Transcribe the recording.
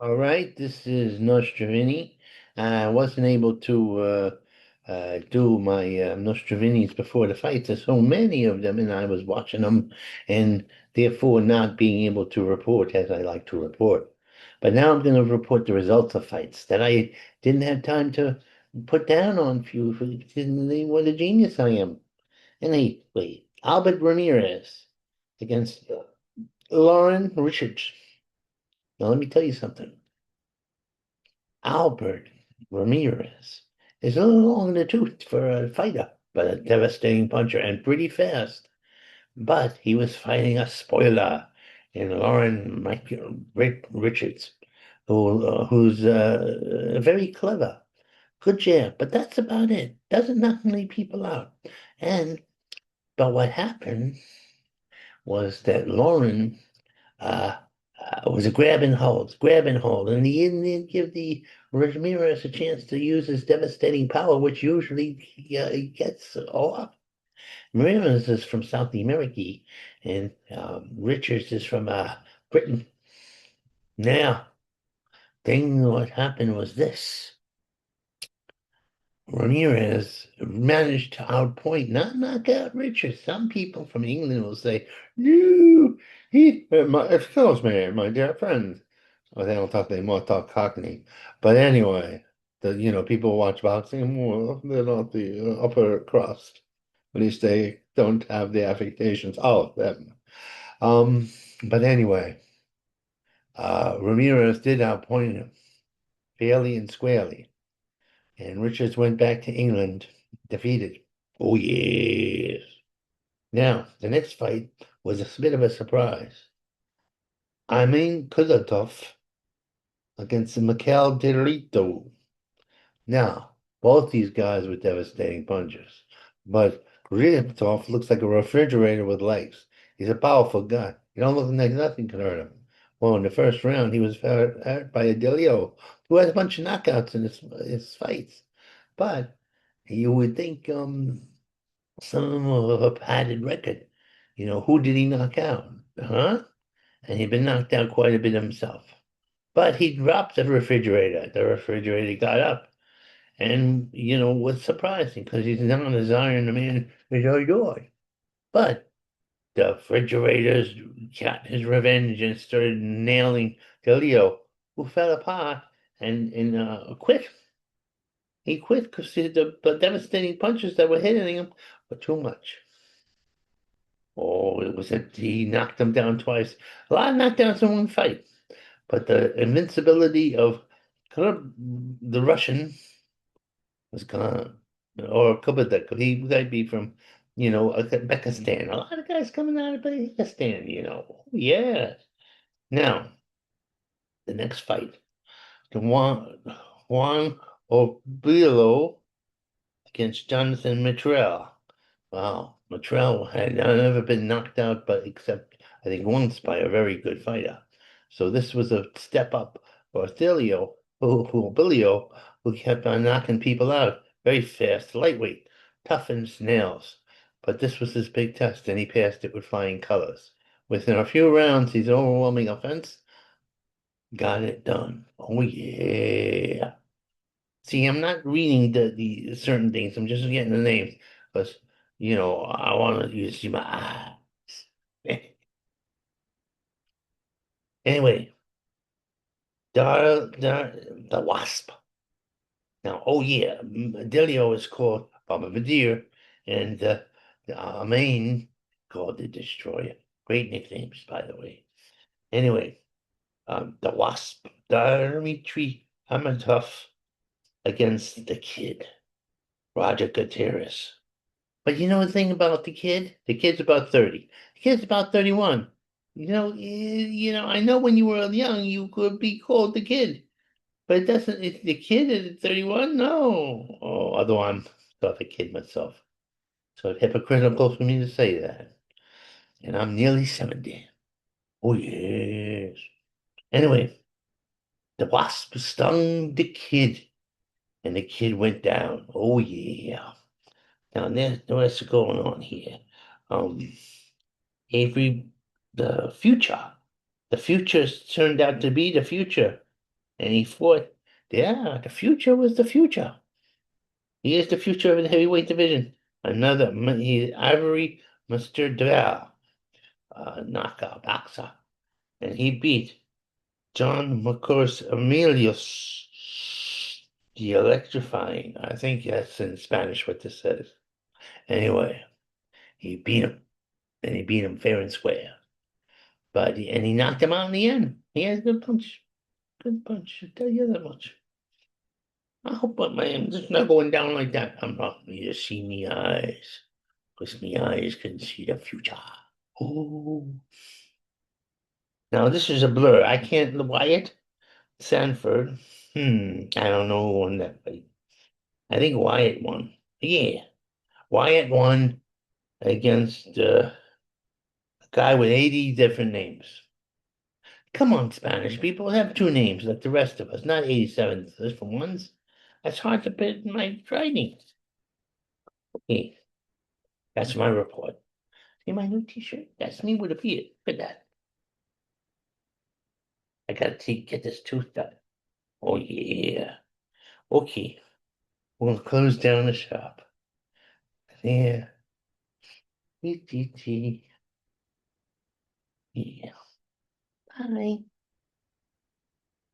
All right, this is Nostrovini. I wasn't able to do my Nostrovinis before the fight. There's so many of them, and I was watching them, and therefore not being able to report as I like to report. But now I'm going to report the results of fights that I didn't have time to put down on you. What a genius I am. Anyway, Albert Ramirez against Lauren Richards. Now, let me tell you something. Albert Ramirez is a little long in the tooth for a fighter, but a devastating puncher and pretty fast. But he was fighting a spoiler in Lauren Richards, who's very clever, good jab, but that's about it. Doesn't knock many people out. And but what happened was that Lauren uh, was a grab and hold, and he didn't give the Ramirez a chance to use his devastating power, which usually he gets off. Ramirez is from South America, and Richards is from Britain. Now, what happened was this. Ramirez managed to outpoint, not knock out Richards. Some people from England will say, "You, excuse me, my dear friend." Or they don't talk, they more talk Cockney. But anyway, people who watch boxing, well, they're not the upper crust. At least they don't have the affectations. Oh, them. Um, but anyway, Ramirez did outpoint him fairly and squarely. And Richards went back to England defeated. Oh, yes. Now, the next fight was a bit of a surprise. I mean, Kudlatov against Mikhail Delito. Now, both these guys were devastating punchers, but Rizov looks like a refrigerator with legs. He's a powerful guy. He don't look like nothing can hurt him. Well, in the first round, he was hurt by Adelio, who has a bunch of knockouts in his fights. But you would think some of them have a padded record. Who did he knock out? Huh? And he'd been knocked out quite a bit himself. But he dropped the refrigerator. The refrigerator got up. And, what's surprising, because he's not as iron a man as I thought. But the refrigerators got his revenge and started nailing Delio, who fell apart and quit. He quit because the devastating punches that were hitting him were too much. Oh, he knocked him down twice. A lot of knockdowns in one fight. But the invincibility of the Russian was gone. Or Kubadek. He might be from, Uzbekistan. A lot of guys coming out of Uzbekistan. Yeah. Now, the next fight. The Juan Obilo against Jonathan Mitrell. Wow, Mitrell had never been knocked out, but except I think once by a very good fighter. So this was a step up for Bilio, who kept on knocking people out. Very fast, lightweight, tough as nails. But this was his big test, and he passed it with flying colors. Within a few rounds, his overwhelming offense got it done. Oh yeah. See, I'm not reading the certain things. I'm just getting the names because I want you to see my eyes. Anyway, the wasp. Now, oh yeah, Delio is called Bombardier, and the Amain called the Destroyer. Great nicknames, by the way. Anyway, the wasp, Dmitry Hamatov against the kid, Roger Gutierrez. But you know the thing about the kid? The kid's about 30. The kid's about 31. I know when you were young, you could be called the kid, but it doesn't, it's the kid at 31? No. Oh, although I'm still a kid myself. So it's hypocritical for me to say that. And I'm nearly 70. Oh, yes. Anyway, the wasp stung the kid, and the kid went down. Oh, yeah. Now, there's what's going on here. Um, Avery, the future. The future turned out to be the future. and he fought. Yeah, the future was the future. He is the future of the heavyweight division. Another, he's Ivory Mustardal, knockout boxer, and he beat John Marcos Emilius, the electrifying. I think that's in Spanish what this says. Anyway, he beat him, and he beat him fair and square. And he knocked him out in the end. He has a good punch. Good punch. I tell you that much. I hope I'm just not going down like that. I'm not me to see me eyes. Because me eyes can see the future. Oh. Now this is a blur. I can't Wyatt Sanford. I don't know who won that fight. I think Wyatt won. Yeah. Wyatt won against a guy with 80 different names. Come on, Spanish people, have two names like the rest of us, not 87 different ones. That's hard to put in my writing. Okay, that's my report. See my new t-shirt? That's me with a beard. Look at that. I gotta get this tooth done. Oh yeah. Okay, we'll close down the shop. Yeah. Yeah. Bye.